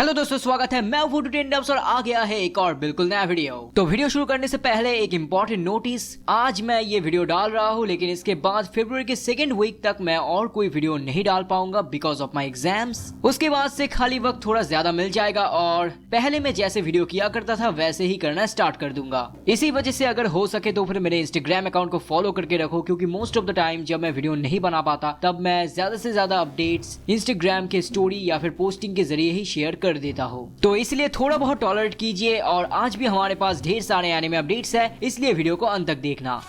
Hello दोस्तों, स्वागत है। मैं फूड टेंडम्स और आ गया है एक और बिल्कुल नया वीडियो। तो वीडियो शुरू करने से पहले एक इम्पोर्टेंट नोटिस, आज मैं ये वीडियो डाल रहा हूँ लेकिन इसके बाद फरवरी के सेकेंड वीक तक मैं और कोई वीडियो नहीं डाल पाऊंगा बिकॉज ऑफ माई एग्जाम्स। उसके बाद से खाली वक्त थोड़ा ज्यादा मिल जाएगा और पहले मैं जैसे वीडियो किया करता था वैसे ही करना स्टार्ट कर दूंगा। इसी वजह से अगर हो सके तो फिर मेरे इंस्टाग्राम अकाउंट को फॉलो करके रखो, क्योंकि मोस्ट ऑफ द टाइम जब मैं वीडियो नहीं बना पाता तब मैं ज्यादा से ज्यादा अपडेट्स इंस्टाग्राम के स्टोरी या फिर पोस्टिंग के जरिए ही शेयर कर देता हूँ। तो इसलिए थोड़ा बहुत टॉलरेट कीजिए। और आज भी हमारे पास ढेर सारे एनिमे अपडेट्स है, इसलिए वीडियो को अंत तक देखना।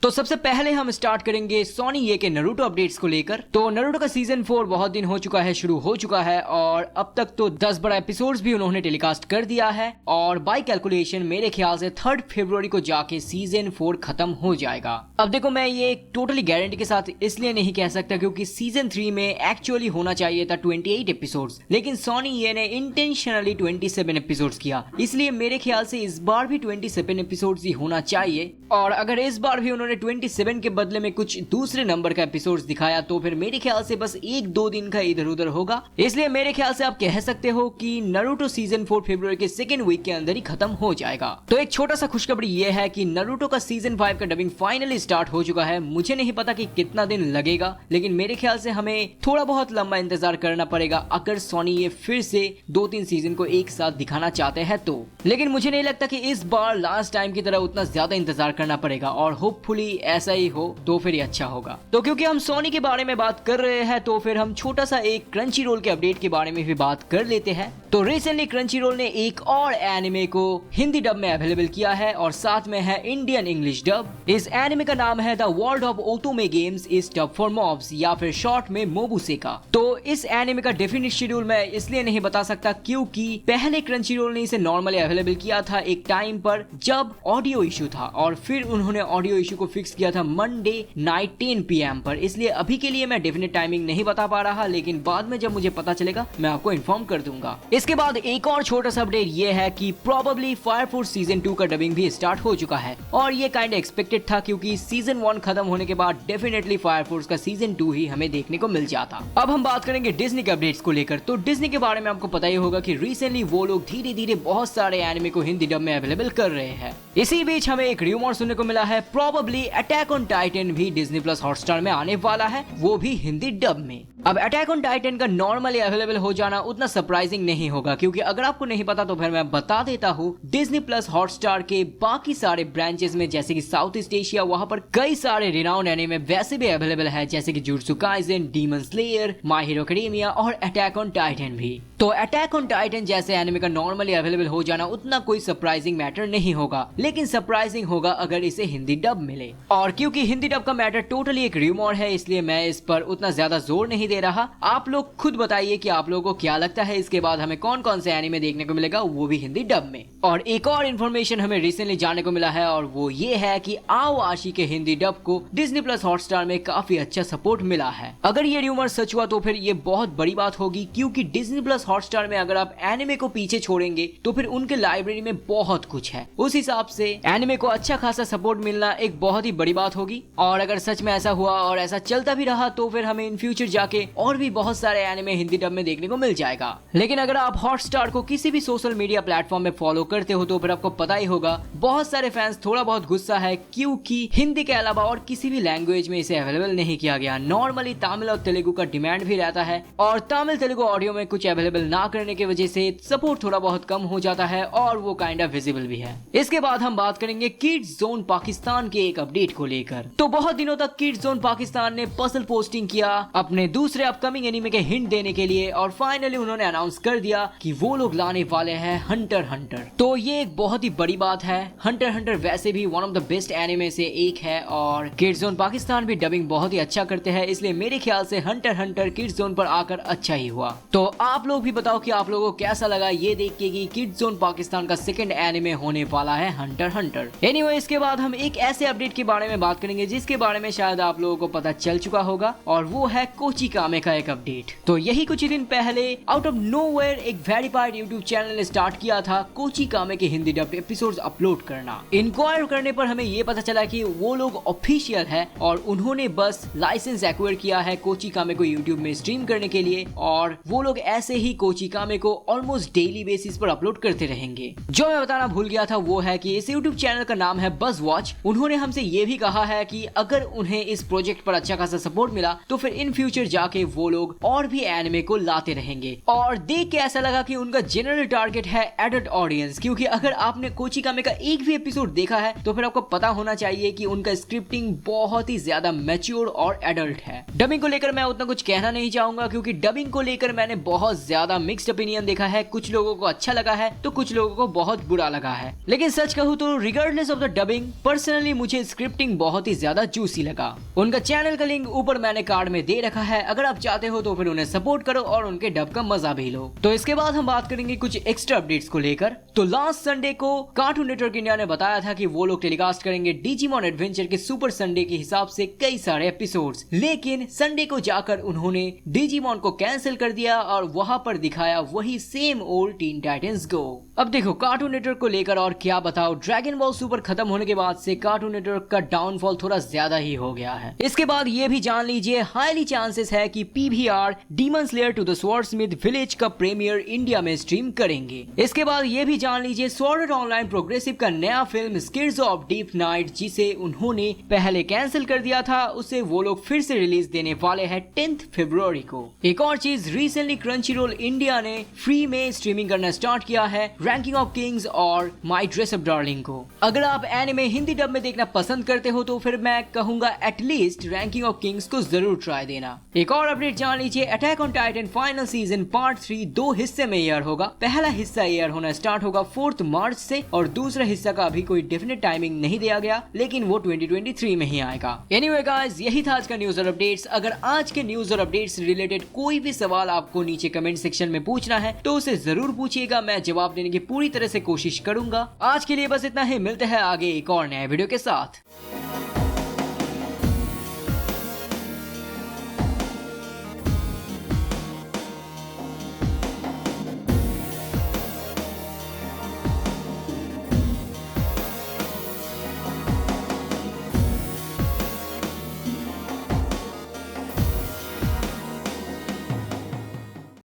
तो सबसे पहले हम स्टार्ट करेंगे सोनी ये के नारुतो अपडेट्स को लेकर। तो नारुतो का सीजन 4 बहुत दिन हो चुका है, शुरू हो चुका है और अब तक तो 10 बड़ा एपिसोड्स भी उन्होंने टेलीकास्ट कर दिया है और बाय कैलकुलेशन मेरे ख्याल से 3 फरवरी को जाके सीजन 4 खत्म हो जाएगा। अब देखो, मैं ये टोटली गारंटी के साथ इसलिए नहीं कह सकता क्योंकि सीजन 3 में एक्चुअली होना चाहिए था 28 एपिसोड्स, लेकिन सोनी ये ने इंटेंशनली 27 एपिसोड्स किया, इसलिए मेरे ख्याल से इस बार भी 27 एपिसोड्स ही होना चाहिए। और अगर इस बार भी उन्होंने 27 के बदले में कुछ दूसरे नंबर का एपिसोड्स दिखाया तो फिर मेरे ख्याल से बस 1-2 दिन का इधर उधर होगा। इसलिए मेरे ख्याल से आप कह सकते हो कि नारुतो सीजन 4 फरवरी के सेकेंड वीक के अंदर ही खत्म हो जाएगा। तो एक छोटा सा खुशखबरी ये है कि नारुतो का सीजन 5 का डबिंग फाइनली स्टार्ट हो चुका है। मुझे नहीं पता कि कितना दिन लगेगा, लेकिन मेरे ख्याल से हमें थोड़ा बहुत लंबा इंतजार करना पड़ेगा अगर सोनी ये फिर से 2-3 सीजन को एक साथ दिखाना चाहते हैं तो। लेकिन मुझे नहीं लगता कि इस बार लास्ट टाइम की तरह उतना ज्यादा इंतजार करना पड़ेगा और होपफुली ऐसा ही हो तो फिर ये अच्छा होगा। तो क्योंकि हम सोनी के बारे में बात कर रहे हैं तो फिर हम छोटा सा एक क्रंची रोल के अपडेट के बारे में भी बात कर लेते हैं। तो रिसेंटली क्रंची रोल ने एक और एनिमे को हिंदी डब में अवेलेबल किया है और साथ में है इंडियन इंग्लिश डब। इस एनिमे का नाम है the world of otome games is dub for mobs या फिर शॉर्ट में मोबुसेका। तो इस एनिमे का डेफिनेट शेड्यूल मैं इसलिए नहीं बता सकता क्योंकि पहले क्रंची रोल ने इसे नॉर्मली अवेलेबल किया था एक टाइम पर जब ऑडियो इशू था और फिर उन्होंने ऑडियो इशू को फिक्स किया था मंडे नाइट 10 PM पर। इसलिए अभी के लिए मैं डेफिनेट टाइमिंग नहीं बता पा रहा, लेकिन बाद में जब मुझे पता चलेगा मैं आपको इन्फॉर्म कर दूंगा। इसके बाद एक और छोटा सा अपडेट ये है कि प्रोबेबली फायर फोर्स सीजन 2 का डबिंग भी स्टार्ट हो चुका है और ये काइंड एक्सपेक्टेड था क्योंकि सीजन 1 खत्म होने के बाद डेफिनेटली फायर फोर्स का सीजन 2 ही हमें देखने को मिल जाता। अब हम बात करेंगे डिज्नी के अपडेट्स को लेकर। तो डिज्नी के बारे में आपको पता ही होगा कि रिसेंटली वो लोग धीरे धीरे बहुत सारे एनिमे को हिंदी डब में अवेलेबल कर रहे हैं। इसी बीच हमें एक रूमर सुनने को मिला है प्रोबेबली अटैक ऑन टाइटन भी डिज्नी प्लस हॉटस्टार में आने वाला है, वो भी हिंदी डब में। अब अटैक ऑन टाइटन का नॉर्मली अवेलेबल हो जाना उतना सरप्राइजिंग नहीं होगा क्योंकि अगर आपको नहीं पता तो फिर मैं बता देता हूँ। डिज्नी प्लस हॉटस्टार के बाकी सारे ब्रांचेस में जैसे कि साउथ ईस्ट एशिया, वहां पर कई सारे रिनाउंड एनिमे वैसे भी अवेलेबल है जैसे कि jujutsu Kaisen, demon slayer, my hero academia और अटैक ऑन टाइटन भी। तो अटैक ऑन टाइटन जैसे एनिमे का नॉर्मली अवेलेबल हो जाना उतना कोई सरप्राइजिंग मैटर नहीं होगा, लेकिन सरप्राइजिंग होगा अगर इसे हिंदी डब मिले। और क्योंकि हिंदी डब का मैटर टोटली एक रूमर है इसलिए मैं इस पर उतना ज्यादा जोर नहीं दे रहा। आप लोग खुद बताइए कि आप लोगों को क्या लगता है इसके बाद हमें कौन कौन से एनिमे देखने को मिलेगा, वो भी हिंदी डब में। और एक और इन्फॉर्मेशन हमें रिसेंटली जानने को मिला है और वो ये है कि आओ आशी के हिंदी डब को डिज्नी प्लस हॉटस्टार में काफी अच्छा सपोर्ट मिला है। अगर ये रूमर सच हुआ तो फिर ये बहुत बड़ी बात होगी क्योंकि डिज्नी प्लस हॉटस्टार में अगर आप एनिमे को पीछे छोड़ेंगे तो फिर उनके लाइब्रेरी में बहुत कुछ है। उस हिसाब से एनिमे को अच्छा खासा सपोर्ट मिलना एक बहुत ही बड़ी बात होगी। और अगर सच में ऐसा हुआ और ऐसा चलता भी रहा तो फिर हमें इन फ्यूचर जाके और भी बहुत सारे एनिमे हिंदी डब में देखने को मिल जाएगा। लेकिन अगर आप हॉटस्टार को किसी भी सोशल मीडिया प्लेटफॉर्म में फॉलो करते हो तो फिर आपको पता ही होगा बहुत सारे फैंस थोड़ा बहुत गुस्सा है क्योंकि हिंदी के अलावा और किसी भी लैंग्वेज में इसे अवेलेबल नहीं किया गया। नॉर्मली तमिल और तेलुगु का डिमांड भी रहता है और तमिल तेलुगु ऑडियो में कुछ अवेलेबल ना करने की वजह से सपोर्ट थोड़ा बहुत कम हो जाता है और वो काइंड ऑफ विजिबल भी है। इसके बाद हम बात करेंगे किड्स जोन पाकिस्तान के एक अपडेट को लेकर। तो बहुत दिनों तक किड्स जोन पाकिस्तान ने पजल पोस्टिंग किया अपने दूसरे अपकमिंग एनीमे के हिंट देने के लिए और फाइनली उन्होंने अनाउंस कर दिया कि वो लोग लाने वाले हैं हंटर हंटर। तो ये एक बहुत ही बड़ी बात है। हंटर हंटर वैसे भी one of the best anime से एक है और किड्स जोन पाकिस्तान भी डबिंग बहुत ही अच्छा करते हैं, इसलिए मेरे ख्याल से हंटर हंटर किड्स जोन पर आकर अच्छा ही हुआ। तो आप लोग भी बताओ कि आप लोगों को कैसा लगा ये देख के कि किड्स जोन पाकिस्तान का सेकंड एनिमे होने वाला है हंटर हंटर। एनीवे, इसके बाद हम एक ऐसे अपडेट के बारे में बात करेंगे जिसके बारे में शायद आप लोगों को पता चल चुका होगा, और वो है कोची कामे का एक अपडेट। तो यही कुछ दिन पहले आउट ऑफ नोवेयर एक वेरीफाइड यूट्यूब चैनल ने स्टार्ट किया था कोची कामे के हिंदी डब्ड एपिसोड्स अपलोड करना। इंक्वायर करने पर हमें ये पता चला कि वो लोग ऑफिशियल है और उन्होंने बस लाइसेंस एक्वायर किया है कोची कामे को यूट्यूब में स्ट्रीम करने के लिए, और वो लोग ऐसे ही कोची कामे को ऑलमोस्ट डेली बेसिस पर अपलोड करते रहेंगे। जो मैं बताना भूल गया था वो है कि इस यूट्यूब चैनल का नाम है बज वॉच। उन्होंने हमसे ये भी कहा है कि अगर उन्हें इस प्रोजेक्ट पर अच्छा खासा सपोर्ट मिला तो फिर इन फ्यूचर जाके वो लोग और भी एनिमे को लाते रहेंगे। और देख के ऐसा लगा कि उनका जनरल टारगेट है एडल्ट ऑडियंस, क्योंकि अगर आपने कोची कामे का एक भी एपिसोड देखा है तो फिर आपको पता होना चाहिए कि उनका स्क्रिप्टिंग बहुत ही ज्यादा मैच्योर और एडल्ट है। डबिंग को लेकर मैं उतना कुछ कहना नहीं चाहूंगा, क्योंकि डबिंग को लेकर मैंने बहुत ज्यादा मिक्स्ड ओपिनियन देखा है। कुछ लोगों को अच्छा लगा है तो कुछ लोगों को बहुत बुरा लगा है। लेकिन सच कहूँ तो regardless of the dubbing, personally मुझे स्क्रिप्टिंग बहुत ही ज्यादा जूसी लगा। उनका चैनल का लिंक ऊपर मैंने कार्ड में दे रखा है, अगर आप चाहते हो तो फिर उन्हें सपोर्ट करो और उनके डब का मजा भी लो। तो इसके बाद हम बात करेंगे कुछ एक्स्ट्रा अपडेट्स को लेकर। तो लास्ट संडे को कार्टून नेटवर्क इंडिया ने बताया था कि वो लोग टेलीकास्ट करेंगे डिजिमॉन एडवेंचर के सुपर संडे के हिसाब से कई सारे एपिसोड्स, लेकिन संडे को जाकर उन्होंने डिजिमॉन को कैंसिल कर दिया और वहां पर दिखाया वही सेम ओल्ड टीन टाइटंस गो। अब देखो कार्टून नेटवर्क को लेकर और क्या बताओ, ड्रैगन बॉल सुपर खत्म होने के बाद से कार्टून नेटवर्क का डाउनफॉल थोड़ा ज्यादा ही हो गया है। इसके बाद ये भी जान लीजिए हाईली चांसेस है कि PVR Demon Slayer to the Swordsmith Village का प्रीमियर इंडिया में स्ट्रीम करेंगे। इसके बाद ये भी जान लीजिए स्वॉर्ड आर्ट ऑनलाइन प्रोग्रेसिव का नया film skids of deep night, जिसे उन्होंने पहले कैंसिल कर दिया था, उसे वो लोग फिर से रिलीज देने वाले हैं 10 फरवरी को। एक और चीज, रिसेंटली क्रंचीरोल इंडिया ने फ्री में स्ट्रीमिंग करना स्टार्ट किया है रैंकिंग ऑफ किंग्स और माय ड्रेस अप डार्लिंग को। अगर आप एनिमे हिंदी डब में देखना पसंद करते हो तो फिर मैं कहूंगा एटलीस्ट रैंकिंग ऑफ किंग्स को जरूर ट्राई देना। एक और अपडेट जान लीजिए, attack on Titan final season part 3 दो हिस्से में एयर होगा। पहला हिस्सा एयर होना स्टार्ट होगा 4 मार्च से और दूसरा हिस्सा का अभी कोई डेफिनेट टाइमिंग नहीं दिया गया, लेकिन वो 2023 में ही आएगा। एनीवे गाइस, यही था आज का न्यूज और अपडेट्स। अगर आज के न्यूज और अपडेट्स रिलेटेड कोई भी सवाल आपको नीचे कमेंट सेक्शन में पूछना है तो उसे जरूर पूछिएगा, मैं जवाब देने की पूरी तरह से कोशिश करूंगा। आज के लिए बस इतना ही, मिलते हैं आगे एक और नए वीडियो के साथ।